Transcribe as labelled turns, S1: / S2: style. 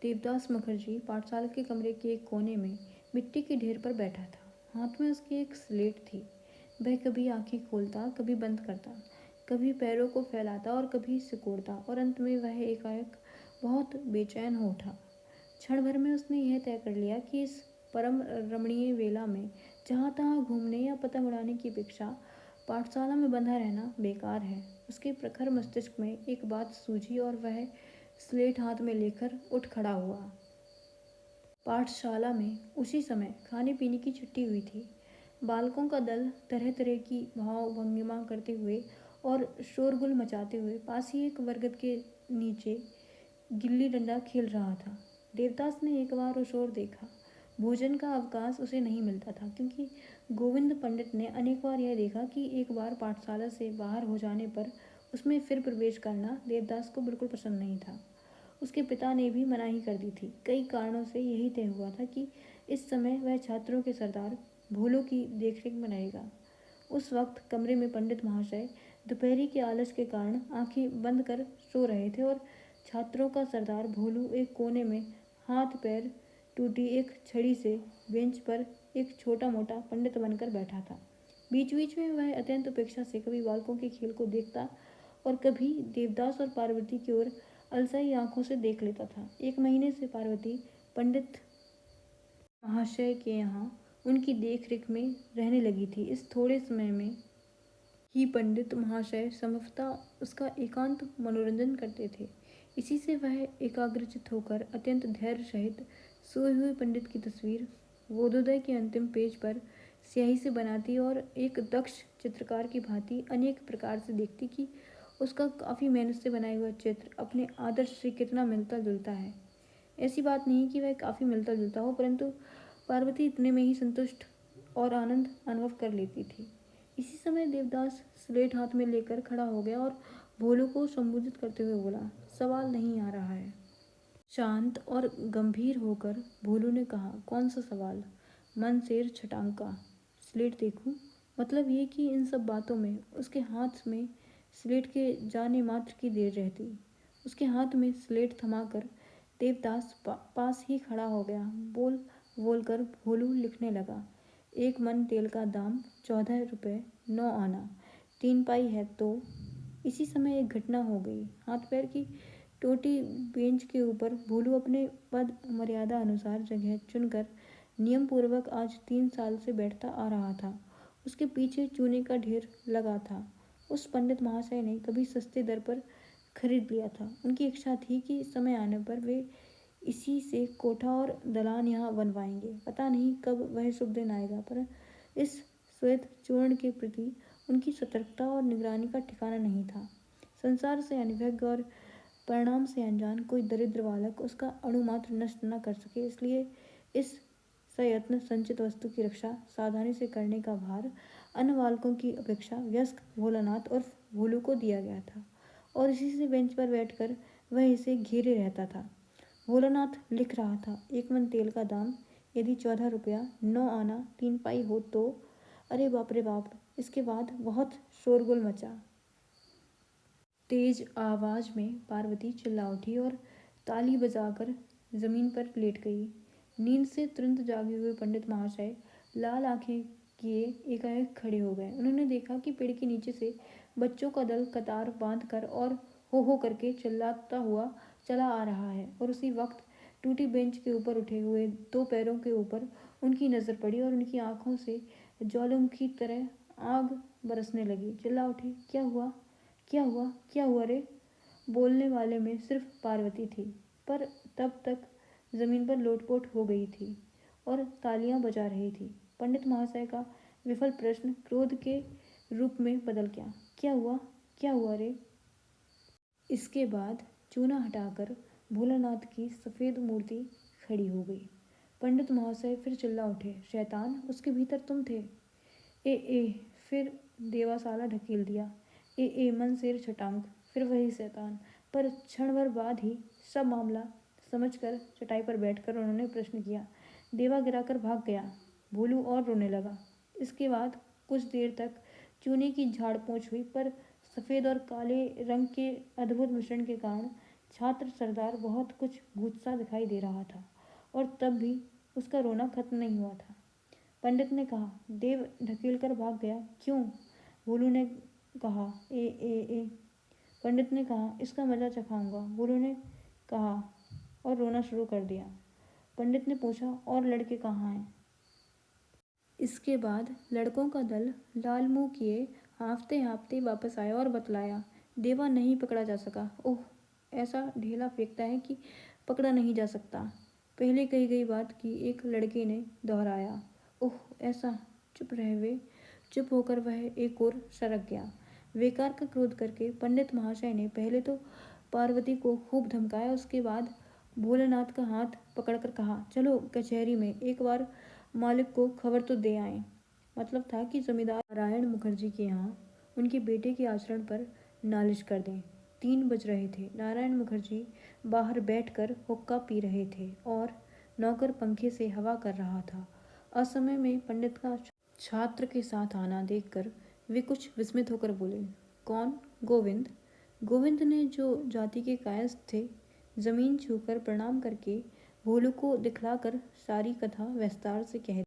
S1: देवदास मुखर्जी पाठशाला के कमरे के एक कोने में मिट्टी के ढेर पर बैठा था। हाथ में उसकी एक स्लेट थी। वह कभी आंखें खोलता, कभी बंद करता, कभी पैरों को फैलाता और कभी सिकोड़ता, और अंत में वह एकाएक बहुत बेचैन हो उठा। क्षण भर में उसने यह तय कर लिया कि इस परम रमणीय वेला में जहाँ तहाँ घूमने या पतंग उड़ाने की अपेक्षा पाठशाला में बंधा रहना बेकार है। उसके प्रखर मस्तिष्क में एक बात सूझी और वह स्लेट हाथ में लेकर उठ खड़ा हुआ। पाठशाला में उसी समय खाने पीने की छुट्टी हुई थी। बालकों का दल तरह तरह की भाव भंगिमा करते हुए और शोरगुल मचाते हुए पास ही एक बरगद के नीचे गिल्ली डंडा खेल रहा था। देवदास ने एक बार उस ओर देखा। भोजन का अवकाश उसे नहीं मिलता था, क्योंकि गोविंद पंडित ने अनेक बार यह देखा कि एक बार पाठशाला से बाहर हो जाने पर उसमें फिर प्रवेश करना देवदास को बिल्कुल पसंद नहीं था। उसके पिता ने भी मनाही कर दी थी। कई कारणों से यही तय हुआ था कि इस समय वह छात्रों के सरदार भोलों की देखरेख में रहेगा। उस वक्त कमरे में पंडित महाशय दोपहरी के आलस के कारण आंखें बंद कर सो रहे थे और छात्रों का सरदार भोलू एक कोने में हाथ पैर टूटी एक छड़ी से बेंच पर एक छोटा मोटा पंडित बनकर बैठा था। बीच बीच में वह अत्यंत उपेक्षा से कभी बालकों के खेल को देखता और कभी देवदास और पार्वती की ओर अलसाई आंखों से देख लेता था। एक महीने से पार्वती पंडित महाशय के यहाँ उनकी देखरेख में रहने लगी थी। इस थोड़े समय में ही पंडित महाशय संभवतः उसका एकांत मनोरंजन करते थे। इसी से वह एकाग्रचित होकर अत्यंत धैर्य सहित सोए हुए पंडित की तस्वीर बोधोदय के अंतिम पेज पर स्याही से बनाती और एक दक्ष चित्रकार की भांति अनेक प्रकार से देखती कि उसका काफ़ी मेहनत से बनाया हुआ चित्र अपने आदर्श से कितना मिलता जुलता है। ऐसी बात नहीं कि वह काफ़ी मिलता जुलता हो, परंतु पार्वती इतने में ही संतुष्ट और आनंद अनुभव कर लेती थी। इसी समय देवदास स्लेट हाथ में लेकर खड़ा हो गया और भोलू को संबोधित करते हुए बोला, सवाल नहीं आ रहा है। शांत और गंभीर होकर भोलू ने कहा, कौन सा सवाल? मन शेर छटांग का। स्लेट देखूं? मतलब ये कि इन सब बातों में उसके हाथ में स्लेट के जाने मात्र की देर रहती। उसके हाथ में स्लेट थमाकर देवदास पास ही खड़ा हो गया। बोल बोल कर भोलू लिखने लगा, एक मन तेल का दाम 14 रुपये 9 आना, 3 पाई है तो। इसी समय एक घटना हो गई। हाथ पैर की टोटी बेंच के ऊपर भोलू अपने पद मर्यादा अनुसार जगह चुनकर नियम पूर्वक आज 3 साल से बैठता आ रहा था। उसके पीछे चूने का ढेर लगा था। उस पंडित महाशय ने कभी सस्ते दर पर खरीद लिया था। उनकी इच्छा थी कि समय आने पर वे इसी से कोठा और दलान यहाँ बनवाएंगे। पता नहीं कब वह शुभ दिन आएगा, पर इस श्वेत चूर्ण के प्रति उनकी सतर्कता और निगरानी का ठिकाना नहीं था। संसार से अनभिज्ञ और परिणाम से अनजान कोई दरिद्र बालक उसका अणुमात्र नष्ट न कर सके, इसलिए इस सयत्न संचित वस्तु की रक्षा सावधानी से करने का भार अन्य बालकों की अपेक्षा वयस्क भोलानाथ और भोलू को दिया गया था, और इसी से बेंच पर बैठकर वह इसे घेरे रहता था। भोलानाथ लिख रहा था, एक मन तेल का दाम, यदि 14 रुपया 9 आना 3 पाई हो तो। अरे बाप रे बाप! इसके बाद बहुत शोरगुल मचा। तेज आवाज में पार्वती चिल्ला उठी और ताली बजाकर जमीन पर लेट गई। नींद से तुरंत जागे हुए पंडित महाशय लाल आंखें किए एकाएक खड़े हो गए। उन्होंने देखा कि पेड़ के नीचे से बच्चों का दल कतार बांध कर और हो करके चिल्लाता हुआ चला आ रहा है, और उसी वक्त टूटी बेंच के ऊपर उठे हुए 2 पैरों के ऊपर उनकी नज़र पड़ी और उनकी आंखों से ज्वालामुखी तरह आग बरसने लगी। चिल्ला उठे, क्या हुआ? क्या हुआ? क्या हुआ रे? बोलने वाले में सिर्फ पार्वती थी, पर तब तक जमीन पर लोटपोट हो गई थी और तालियां बजा रही थी। पंडित महाशय का विफल प्रश्न क्रोध के रूप में बदल गया, क्या हुआ? क्या हुआ रे? इसके बाद चूना हटाकर भोलानाथ की सफ़ेद मूर्ति खड़ी हो गई। पंडित महाशय फिर चिल्ला उठे, शैतान, उसके भीतर तुम थे। ए फिर देवासाला ढकेल दिया। ए मन शेर छटांग, फिर वही शैतान। पर क्षण भर बाद ही सब मामला समझकर चटाई पर बैठकर उन्होंने प्रश्न किया। देवा गिराकर भाग गया। भोलू और रोने लगा। इसके बाद कुछ देर तक चूने की झाड़ पोंछ हुई, पर सफ़ेद और काले रंग के अद्भुत मिश्रण के कारण छात्र सरदार बहुत कुछ भूत-सा दिखाई दे रहा था और तब भी उसका रोना खत्म नहीं हुआ था। पंडित ने कहा, देव ढकेल कर भाग गया। क्यों? भोलू ने कहा। ए। पंडित ने कहा, इसका मजा चखाऊंगा। भोलू ने कहा और रोना शुरू कर दिया। पंडित ने पूछा, और लड़के कहाँ हैं? इसके बाद लड़कों का दल लाल मुंह किए हाँफते हाँफते वापस आया और बतलाया, देवा नहीं पकड़ा जा सका। ओह, ऐसा ढेला फेंकता है कि पकड़ा नहीं जा सकता। पहले कही गई बात की एक लड़के ने दोहराया। ओह ऐसा। चुप रहे वे। चुप होकर वह एक ओर सरक गया। बेकार का क्रोध करके पंडित महाशय ने पहले तो पार्वती को खूब धमकाया, उसके बाद भोलेनाथ का हाथ पकड़कर कहा, चलो कचहरी में एक बार मालिक को खबर तो दे आए। मतलब था कि जमींदार नारायण मुखर्जी के यहाँ उनके बेटे के आचरण पर नालिश कर दें। 3 बज रहे थे। नारायण मुखर्जी बाहर बैठकर हुक्का पी रहे थे और नौकर पंखे से हवा कर रहा था। असमय में पंडित का छात्र के साथ आना देखकर वे कुछ विस्मित होकर बोले, कौन? गोविंद। गोविंद ने, जो जाति के कायस्थ थे, जमीन छूकर प्रणाम करके भोलू को दिखलाकर सारी कथा विस्तार से कह